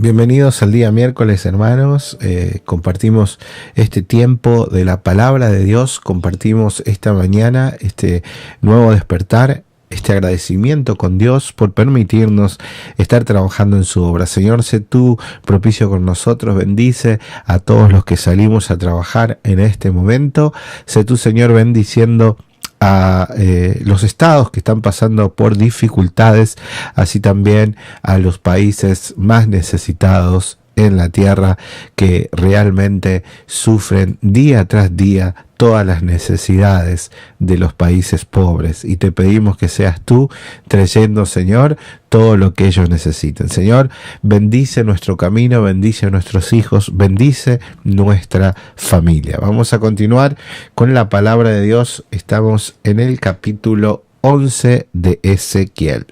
Bienvenidos al día miércoles, hermanos. Compartimos este tiempo de la palabra de Dios, compartimos esta mañana este nuevo despertar, este agradecimiento con Dios por permitirnos estar trabajando en su obra. Señor, sé tú propicio con nosotros, bendice a todos los que salimos a trabajar en este momento. Sé tú, Señor, bendiciendo a los estados que están pasando por dificultades, así también a los países más necesitados en la tierra que realmente sufren día tras día todas las necesidades de los países pobres, y te pedimos que seas tú trayendo, Señor, todo lo que ellos necesiten. Señor, bendice nuestro camino, bendice a nuestros hijos, bendice nuestra familia. Vamos a continuar con la palabra de Dios. Estamos en el capítulo 11 de Ezequiel.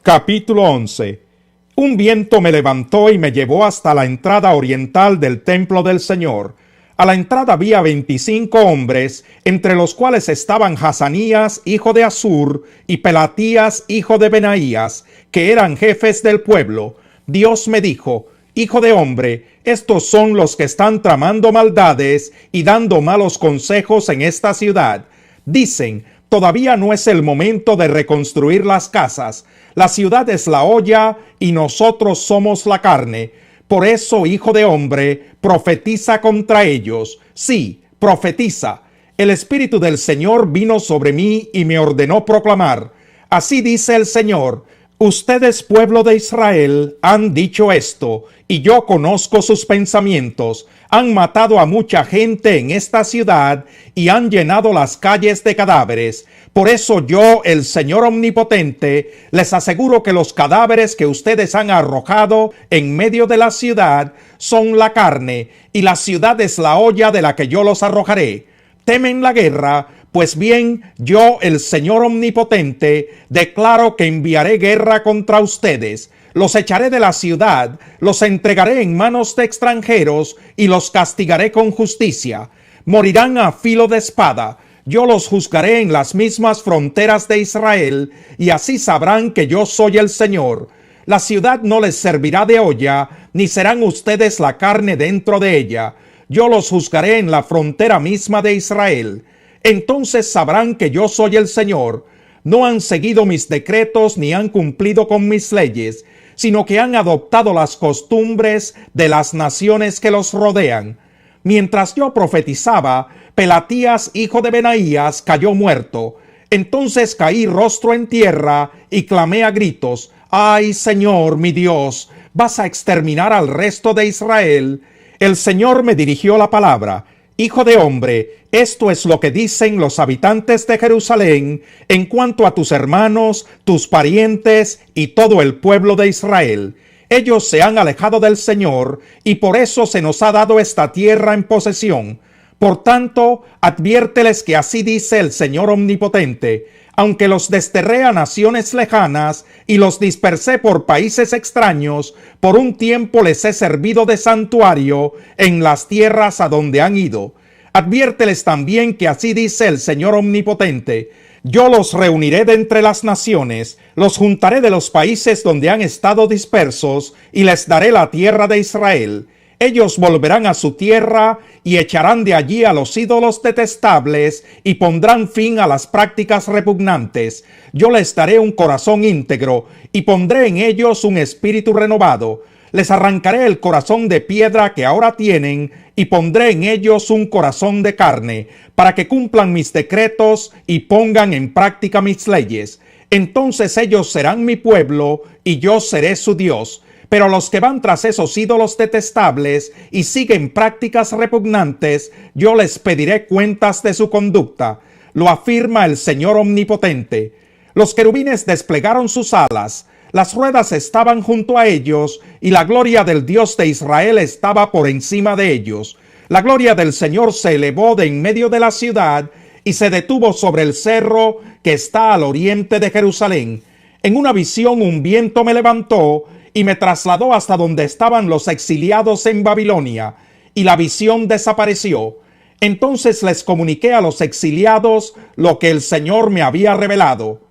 Capítulo 11. Un viento me levantó y me llevó hasta la entrada oriental del templo del Señor. A la entrada había 25 hombres, entre los cuales estaban Hazanías, hijo de Azur, y Pelatías, hijo de Benaías, que eran jefes del pueblo. Dios me dijo: Hijo de hombre, estos son los que están tramando maldades y dando malos consejos en esta ciudad. Dicen: todavía no es el momento de reconstruir las casas. La ciudad es la olla y nosotros somos la carne. Por eso, hijo de hombre, profetiza contra ellos. Sí, profetiza. El Espíritu del Señor vino sobre mí y me ordenó proclamar: así dice el Señor: ustedes, pueblo de Israel, han dicho esto, y yo conozco sus pensamientos. Han matado a mucha gente en esta ciudad y han llenado las calles de cadáveres. Por eso yo, el Señor Omnipotente, les aseguro que los cadáveres que ustedes han arrojado en medio de la ciudad son la carne, y la ciudad es la olla de la que yo los arrojaré. ¿Temen la guerra? Pues bien, yo, el Señor Omnipotente, declaro que enviaré guerra contra ustedes. Los echaré de la ciudad, los entregaré en manos de extranjeros y los castigaré con justicia. Morirán a filo de espada. Yo los juzgaré en las mismas fronteras de Israel, y así sabrán que yo soy el Señor. La ciudad no les servirá de olla, ni serán ustedes la carne dentro de ella. Yo los juzgaré en la frontera misma de Israel. Entonces sabrán que yo soy el Señor. No han seguido mis decretos ni han cumplido con mis leyes, sino que han adoptado las costumbres de las naciones que los rodean. Mientras yo profetizaba, Pelatías, hijo de Benaías, cayó muerto. Entonces caí rostro en tierra y clamé a gritos: ¡ay, Señor, mi Dios! ¿Vas a exterminar al resto de Israel? El Señor me dirigió la palabra: Hijo de hombre, esto es lo que dicen los habitantes de Jerusalén en cuanto a tus hermanos, tus parientes y todo el pueblo de Israel. Ellos se han alejado del Señor y por eso se nos ha dado esta tierra en posesión. Por tanto, adviérteles que así dice el Señor Omnipotente: aunque los desterré a naciones lejanas y los dispersé por países extraños, por un tiempo les he servido de santuario en las tierras a donde han ido. Adviérteles también que así dice el Señor Omnipotente: yo los reuniré de entre las naciones, los juntaré de los países donde han estado dispersos y les daré la tierra de Israel. Ellos volverán a su tierra y echarán de allí a los ídolos detestables y pondrán fin a las prácticas repugnantes. Yo les daré un corazón íntegro y pondré en ellos un espíritu renovado. Les arrancaré el corazón de piedra que ahora tienen y pondré en ellos un corazón de carne, para que cumplan mis decretos y pongan en práctica mis leyes. Entonces ellos serán mi pueblo y yo seré su Dios. Pero los que van tras esos ídolos detestables y siguen prácticas repugnantes, yo les pediré cuentas de su conducta. Lo afirma el Señor Omnipotente. Los querubines desplegaron sus alas, las ruedas estaban junto a ellos, y la gloria del Dios de Israel estaba por encima de ellos. La gloria del Señor se elevó de en medio de la ciudad y se detuvo sobre el cerro que está al oriente de Jerusalén. En una visión un viento me levantó y me trasladó hasta donde estaban los exiliados en Babilonia, y la visión desapareció. Entonces les comuniqué a los exiliados lo que el Señor me había revelado.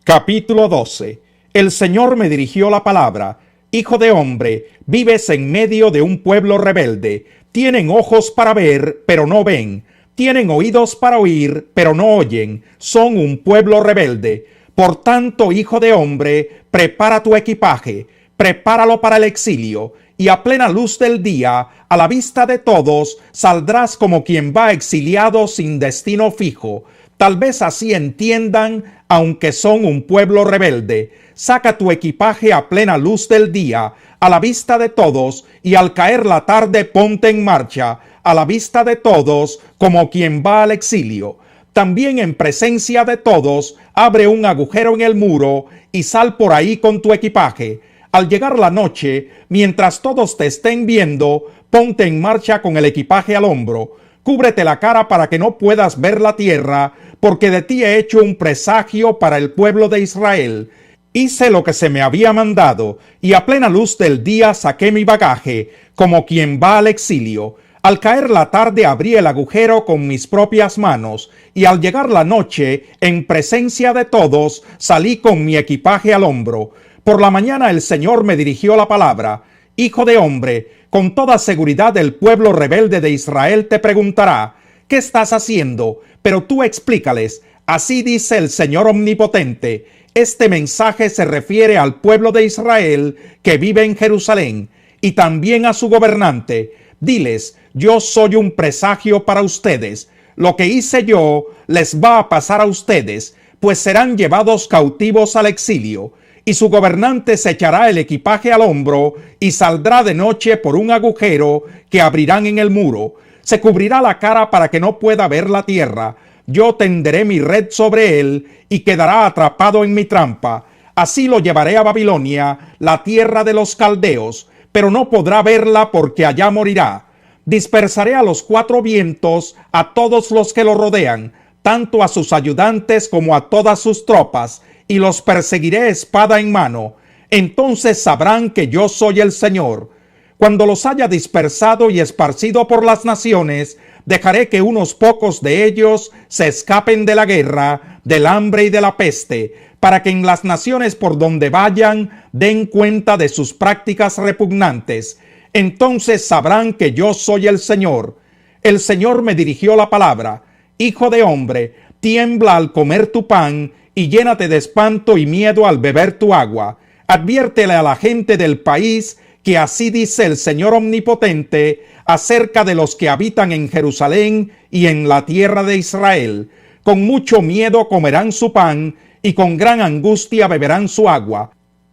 Capítulo 12. El Señor me dirigió la palabra: Hijo de hombre, vives en medio de un pueblo rebelde. Tienen ojos para ver, pero no ven. Tienen oídos para oír, pero no oyen. Son un pueblo rebelde. Por tanto, hijo de hombre, prepara tu equipaje, prepáralo para el exilio, y a plena luz del día, a la vista de todos, saldrás como quien va exiliado sin destino fijo. Tal vez así entiendan, aunque son un pueblo rebelde. Saca tu equipaje a plena luz del día, a la vista de todos, y al caer la tarde ponte en marcha, a la vista de todos, como quien va al exilio. También en presencia de todos, abre un agujero en el muro y sal por ahí con tu equipaje. Al llegar la noche, mientras todos te estén viendo, ponte en marcha con el equipaje al hombro. Cúbrete la cara para que no puedas ver la tierra, porque de ti he hecho un presagio para el pueblo de Israel. Hice lo que se me había mandado, y a plena luz del día saqué mi bagaje, como quien va al exilio. Al caer la tarde abrí el agujero con mis propias manos, y al llegar la noche, en presencia de todos, salí con mi equipaje al hombro. Por la mañana el Señor me dirigió la palabra: Hijo de hombre, con toda seguridad el pueblo rebelde de Israel te preguntará: ¿qué estás haciendo? Pero tú explícales: así dice el Señor omnipotente. Este mensaje se refiere al pueblo de Israel que vive en Jerusalén, y también a su gobernante. Diles: yo soy un presagio para ustedes. Lo que hice yo les va a pasar a ustedes, pues serán llevados cautivos al exilio. Y su gobernante se echará el equipaje al hombro y saldrá de noche por un agujero que abrirán en el muro. Se cubrirá la cara para que no pueda ver la tierra. Yo tenderé mi red sobre él y quedará atrapado en mi trampa. Así lo llevaré a Babilonia, la tierra de los caldeos, pero no podrá verla porque allá morirá. Dispersaré a los cuatro vientos a todos los que lo rodean, tanto a sus ayudantes como a todas sus tropas, y los perseguiré espada en mano. Entonces sabrán que yo soy el Señor. Cuando los haya dispersado y esparcido por las naciones, dejaré que unos pocos de ellos se escapen de la guerra, del hambre y de la peste, para que en las naciones por donde vayan den cuenta de sus prácticas repugnantes. Entonces sabrán que yo soy el Señor. El Señor me dirigió la palabra: Hijo de hombre, tiembla al comer tu pan y llénate de espanto y miedo al beber tu agua. Adviértele a la gente del país que así dice el Señor omnipotente acerca de los que habitan en Jerusalén y en la tierra de Israel. Con mucho miedo comerán su pan y con gran angustia beberán su agua.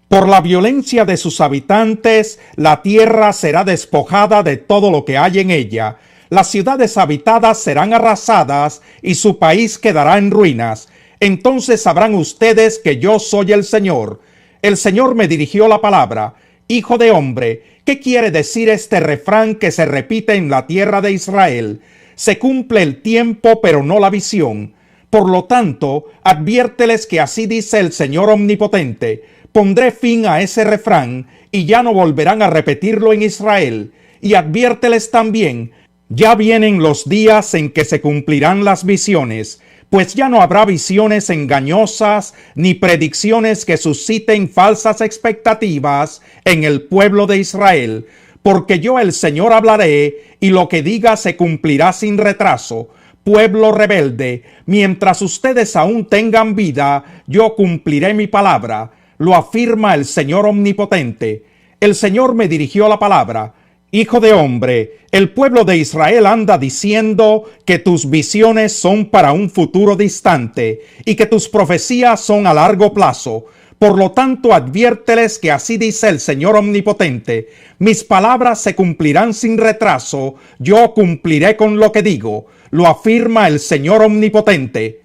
Por la violencia de sus habitantes, la tierra será despojada de todo lo que hay en ella. Las ciudades habitadas serán arrasadas y su país quedará en ruinas. Entonces sabrán ustedes que yo soy el Señor. El Señor me dirigió la palabra: Hijo de hombre, ¿qué quiere decir este refrán que se repite en la tierra de Israel? Se cumple el tiempo, pero no la visión. Por lo tanto, adviérteles que así dice el Señor omnipotente: pondré fin a ese refrán y ya no volverán a repetirlo en Israel. Y adviérteles también: ya vienen los días en que se cumplirán las visiones, pues ya no habrá visiones engañosas ni predicciones que susciten falsas expectativas en el pueblo de Israel, porque yo el Señor hablaré y lo que diga se cumplirá sin retraso. Pueblo rebelde, mientras ustedes aún tengan vida, yo cumpliré mi palabra, lo afirma el Señor omnipotente. El Señor me dirigió la palabra: Hijo de hombre, el pueblo de Israel anda diciendo que tus visiones son para un futuro distante y que tus profecías son a largo plazo. Por lo tanto, adviérteles que así dice el Señor omnipotente: mis palabras se cumplirán sin retraso, yo cumpliré con lo que digo, lo afirma el Señor omnipotente.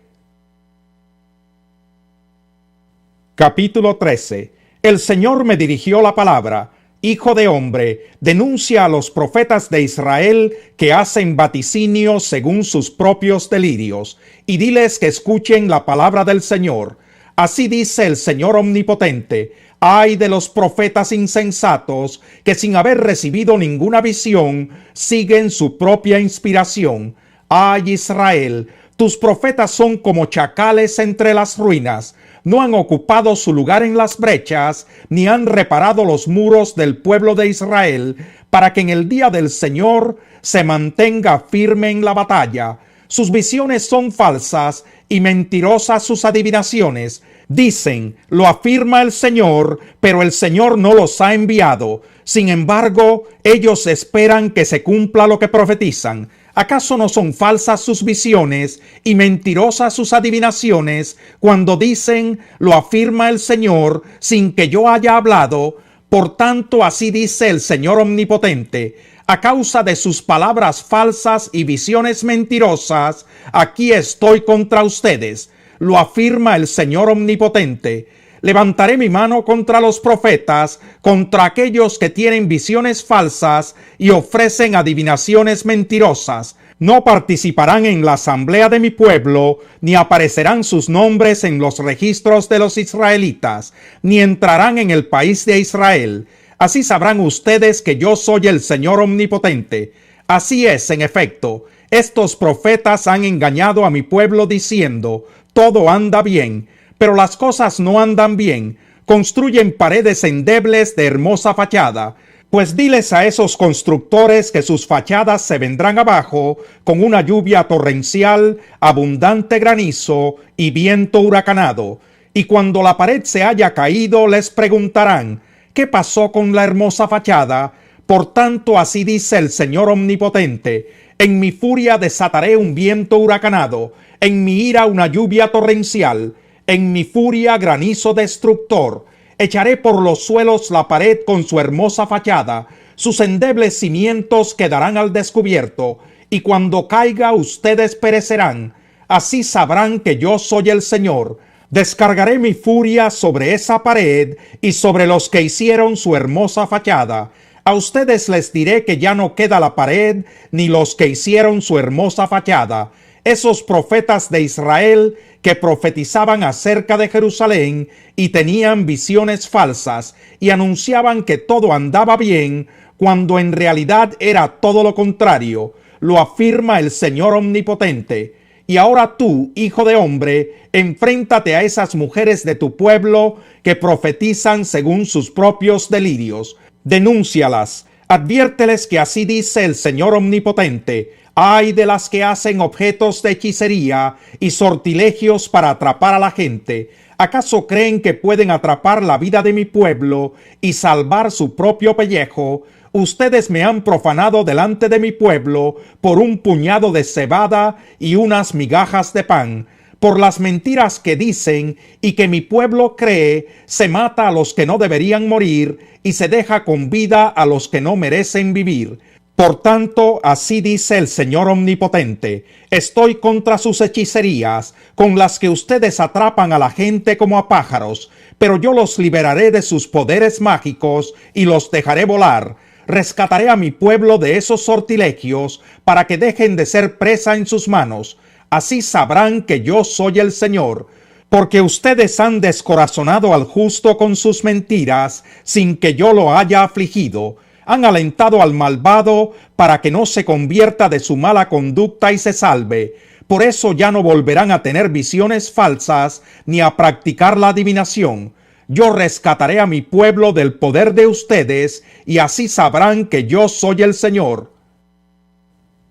Capítulo 13. El Señor me dirigió la palabra: Hijo de hombre, denuncia a los profetas de Israel que hacen vaticinios según sus propios delirios, y diles que escuchen la palabra del Señor. Así dice el Señor omnipotente: ay de los profetas insensatos que sin haber recibido ninguna visión siguen su propia inspiración. Ay Israel, Tus profetas son como chacales entre las ruinas. No han ocupado su lugar en las brechas, ni han reparado los muros del pueblo de Israel, para que en el día del Señor se mantenga firme en la batalla. Sus visiones son falsas y mentirosas sus adivinaciones. Dicen, lo afirma el Señor, pero el Señor no los ha enviado. Sin embargo, ellos esperan que se cumpla lo que profetizan. ¿Acaso no son falsas sus visiones y mentirosas sus adivinaciones cuando dicen, lo afirma el Señor, sin que yo haya hablado? Por tanto, así dice el Señor Omnipotente: a causa de sus palabras falsas y visiones mentirosas, aquí estoy contra ustedes, lo afirma el Señor Omnipotente. Levantaré mi mano contra los profetas, contra aquellos que tienen visiones falsas y ofrecen adivinaciones mentirosas. No participarán en la asamblea de mi pueblo, ni aparecerán sus nombres en los registros de los israelitas, ni entrarán en el país de Israel. Así sabrán ustedes que yo soy el Señor Omnipotente. Así es, en efecto, estos profetas han engañado a mi pueblo diciendo, todo anda bien, pero las cosas no andan bien. Construyen paredes endebles de hermosa fachada. Pues diles a esos constructores que sus fachadas se vendrán abajo con una lluvia torrencial, abundante granizo y viento huracanado. Y cuando la pared se haya caído, les preguntarán, ¿qué pasó con la hermosa fachada? Por tanto, así dice el Señor Omnipotente: en mi furia desataré un viento huracanado, en mi ira una lluvia torrencial, en mi furia granizo destructor. Echaré por los suelos la pared con su hermosa fachada, sus endebles cimientos quedarán al descubierto, y cuando caiga ustedes perecerán. Así sabrán que yo soy el Señor. Descargaré mi furia sobre esa pared y sobre los que hicieron su hermosa fachada. A ustedes les diré que ya no queda la pared, ni los que hicieron su hermosa fachada. Esos profetas de Israel que profetizaban acerca de Jerusalén y tenían visiones falsas y anunciaban que todo andaba bien, cuando en realidad era todo lo contrario, lo afirma el Señor Omnipotente. Y ahora tú, hijo de hombre, enfréntate a esas mujeres de tu pueblo que profetizan según sus propios delirios. Denúncialas, adviérteles que así dice el Señor Omnipotente: ay de las que hacen objetos de hechicería y sortilegios para atrapar a la gente. ¿Acaso creen que pueden atrapar la vida de mi pueblo y salvar su propio pellejo? Ustedes me han profanado delante de mi pueblo por un puñado de cebada y unas migajas de pan. Por las mentiras que dicen y que mi pueblo cree, se mata a los que no deberían morir y se deja con vida a los que no merecen vivir. Por tanto, así dice el Señor Omnipotente: estoy contra sus hechicerías, con las que ustedes atrapan a la gente como a pájaros, pero yo los liberaré de sus poderes mágicos y los dejaré volar. Rescataré a mi pueblo de esos sortilegios para que dejen de ser presa en sus manos. Así sabrán que yo soy el Señor. Porque ustedes han descorazonado al justo con sus mentiras, sin que yo lo haya afligido. Han alentado al malvado para que no se convierta de su mala conducta y se salve. Por eso ya no volverán a tener visiones falsas ni a practicar la adivinación. Yo rescataré a mi pueblo del poder de ustedes, y así sabrán que yo soy el Señor.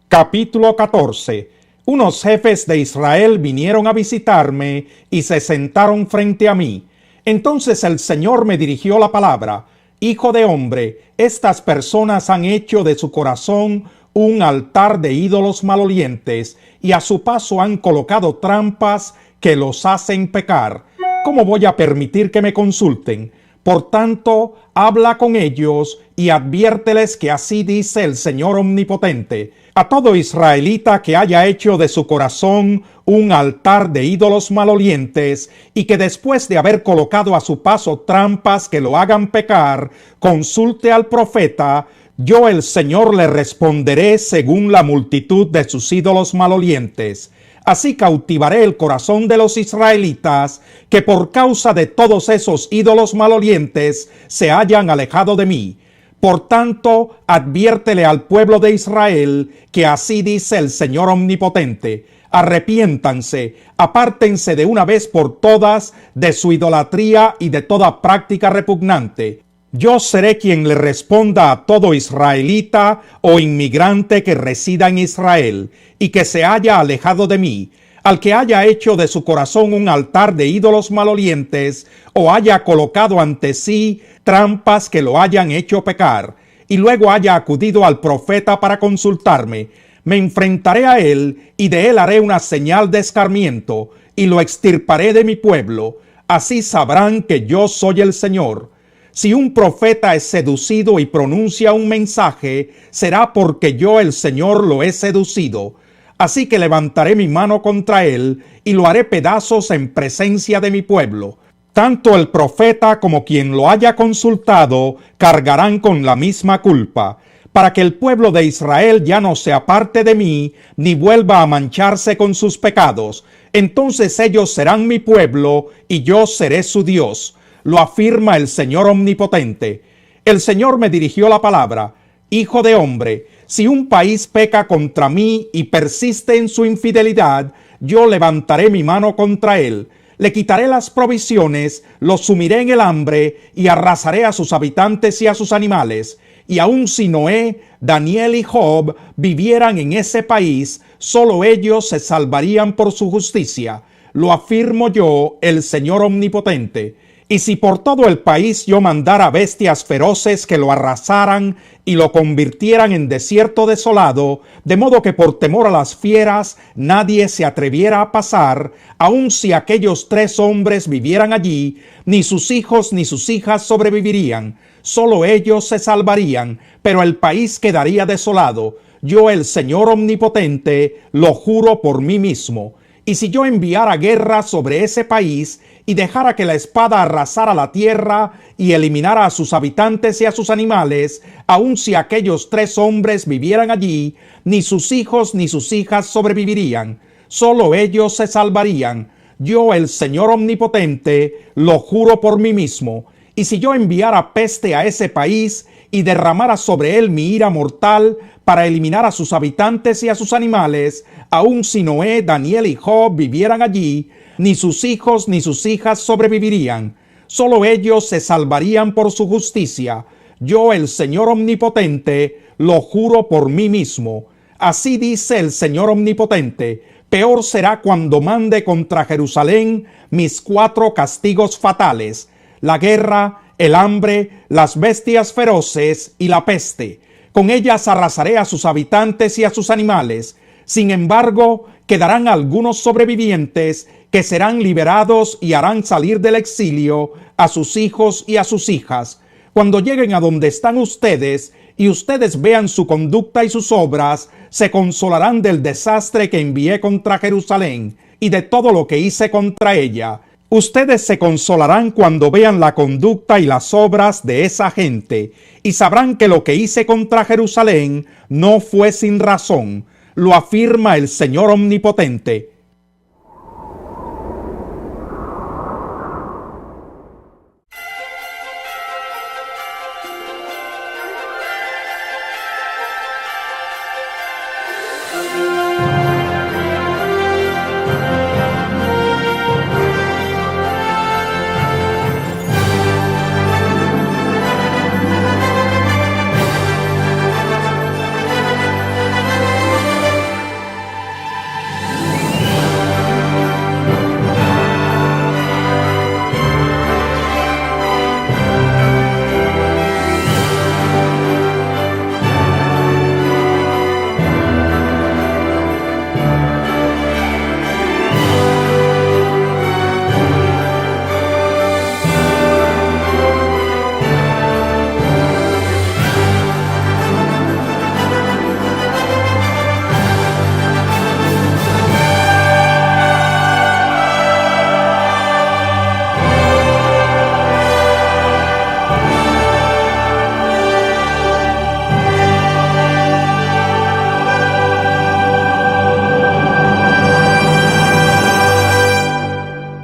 Capítulo 14. Unos jefes de Israel vinieron a visitarme y se sentaron frente a mí. Entonces el Señor me dirigió la palabra: hijo de hombre, estas personas han hecho de su corazón un altar de ídolos malolientes, y a su paso han colocado trampas que los hacen pecar. ¿Cómo voy a permitir que me consulten? Por tanto, habla con ellos y adviérteles que así dice el Señor Omnipotente: a todo israelita que haya hecho de su corazón un altar de ídolos malolientes y que después de haber colocado a su paso trampas que lo hagan pecar, consulte al profeta, yo el Señor le responderé según la multitud de sus ídolos malolientes. Así cautivaré el corazón de los israelitas, que por causa de todos esos ídolos malolientes se hayan alejado de mí. Por tanto, adviértele al pueblo de Israel que así dice el Señor Omnipotente: Arrepiéntanse, apártense de una vez por todas de su idolatría y de toda práctica repugnante. Yo seré quien le responda a todo israelita o inmigrante que resida en Israel y que se haya alejado de mí, al que haya hecho de su corazón un altar de ídolos malolientes o haya colocado ante sí trampas que lo hayan hecho pecar, y luego haya acudido al profeta para consultarme. Me enfrentaré a él y de él haré una señal de escarmiento y lo extirparé de mi pueblo. Así sabrán que yo soy el Señor. Si un profeta es seducido y pronuncia un mensaje, será porque yo el Señor lo he seducido. Así que levantaré mi mano contra él y lo haré pedazos en presencia de mi pueblo. Tanto el profeta como quien lo haya consultado cargarán con la misma culpa, para que el pueblo de Israel ya no se aparte de mí, ni vuelva a mancharse con sus pecados. Entonces ellos serán mi pueblo, y yo seré su Dios. Lo afirma el Señor Omnipotente. El Señor me dirigió la palabra: Hijo de hombre, si un país peca contra mí y persiste en su infidelidad, yo levantaré mi mano contra él. Le quitaré las provisiones, lo sumiré en el hambre y arrasaré a sus habitantes y a sus animales. Y aun si Noé, Daniel y Job vivieran en ese país, solo ellos se salvarían por su justicia. Lo afirmo yo, el Señor Omnipotente. Y si por todo el país yo mandara bestias feroces que lo arrasaran y lo convirtieran en desierto desolado, de modo que por temor a las fieras nadie se atreviera a pasar, aun si aquellos 3 hombres vivieran allí, ni sus hijos ni sus hijas sobrevivirían, solo ellos se salvarían, pero el país quedaría desolado. Yo, el Señor Omnipotente, lo juro por mí mismo. Y si yo enviara guerra sobre ese país y dejara que la espada arrasara la tierra y eliminara a sus habitantes y a sus animales, aun si aquellos 3 hombres vivieran allí, ni sus hijos ni sus hijas sobrevivirían, solo ellos se salvarían. Yo, el Señor Omnipotente, lo juro por mí mismo. Y si yo enviara peste a ese país y derramara sobre él mi ira mortal para eliminar a sus habitantes y a sus animales, aun si Noé, Daniel y Job vivieran allí, ni sus hijos ni sus hijas sobrevivirían, solo ellos se salvarían por su justicia. Yo, el Señor Omnipotente, lo juro por mí mismo. Así dice el Señor Omnipotente: peor será cuando mande contra Jerusalén mis 4 castigos fatales: la guerra, el hambre, las bestias feroces y la peste. Con ellas arrasaré a sus habitantes y a sus animales. Sin embargo, quedarán algunos sobrevivientes que serán liberados y harán salir del exilio a sus hijos y a sus hijas. Cuando lleguen a donde están ustedes y ustedes vean su conducta y sus obras, se consolarán del desastre que envié contra Jerusalén y de todo lo que hice contra ella. Ustedes se consolarán cuando vean la conducta y las obras de esa gente, y sabrán que lo que hice contra Jerusalén no fue sin razón. Lo afirma el Señor Omnipotente.